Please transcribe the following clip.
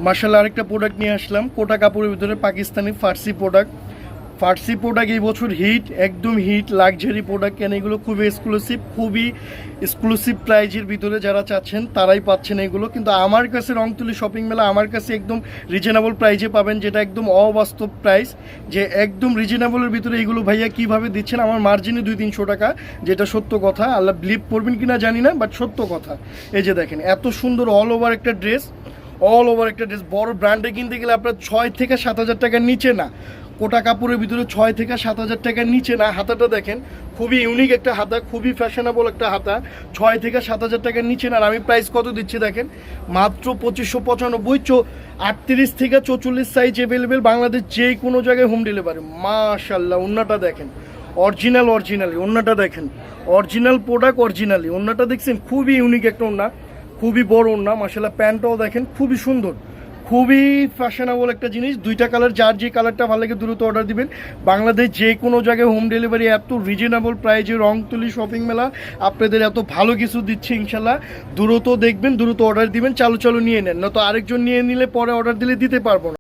মার্শাল্লাহ আরেকটা প্রোডাক্ট নিয়ে আসলাম, কোটা কাপড়ের ভিতরে পাকিস্তানি ফার্সি প্রোডাক্ট। ফার্সি প্রোডাক্ট এই বছর হিট, একদম হিট লাক্সারি প্রোডাক্ট। কেন এগুলো খুবই এক্সক্লুসিভ প্রাইজের ভিতরে যারা চাচ্ছেন তারাই পাচ্ছেন এগুলো। কিন্তু আমার কাছে রংতুলি শপিং মেলা আমার কাছে একদম রিজনেবল প্রাইজে পাবেন, যেটা একদম অবাস্তব প্রাইস, যে একদম রিজনেবলের ভিতরে এগুলো ভাইয়া কীভাবে দিচ্ছেন। আমার মার্জিনে 200-300 টাকা, যেটা সত্য কথা। আল্লাহ বিলিভ করবেন কিনা জানি না, বাট সত্য কথা। এই যে দেখেন এত সুন্দর অল ওভার একটা ড্রেস, বড় ব্র্যান্ডে কিনতে গেলে আপনার 6 থেকে 7 হাজার টাকার নিচে না। কোটা কাপড়ের ভিতরে 6 থেকে 7 হাজার টাকার নিচে না। হাতাটা দেখেন খুবই ইউনিক একটা হাতা, খুবই ফ্যাশনেবল একটা হাতা। 6 থেকে 7 হাজার টাকার নিচে না। আর আমি প্রাইস কত দিচ্ছি দেখেন, মাত্র 2595। 38 থেকে 44 সাইজ অ্যাভেলেবেল, বাংলাদেশ যে কোনো জায়গায় হোম ডেলিভারি। মাশাল্লাহ ওন্নাটা দেখেন, অরিজিনালি ওন্নাটা দেখেন, অরিজিনাল প্রোডাক্ট অরিজিনালি। ওন্নাটা দেখছেন খুবই ইউনিক একটা ওন্না, খুবই বড় ওন্না। মাশাল্লাহ প্যান্টটাও দেখেন খুবই সুন্দর, খুবই ফ্যাশনেবল একটা জিনিস। 2টা কালার, যার যে কালারটা ভালো লাগে দ্রুত অর্ডার দিবেন। বাংলাদেশ যে কোনো জায়গায় হোম ডেলিভারি, এত রিজনেবল প্রাইজে রংতুলি শপিং মেলা আপনাদের এত ভালো কিছু দিচ্ছে ইনশাল্লাহ। দ্রুত দেখবেন, দ্রুত অর্ডার দিবেন, চালু নিয়ে নেন, না তো আরেকজন নিয়ে নিলে পরে অর্ডার দিলে দিতে পারবো না।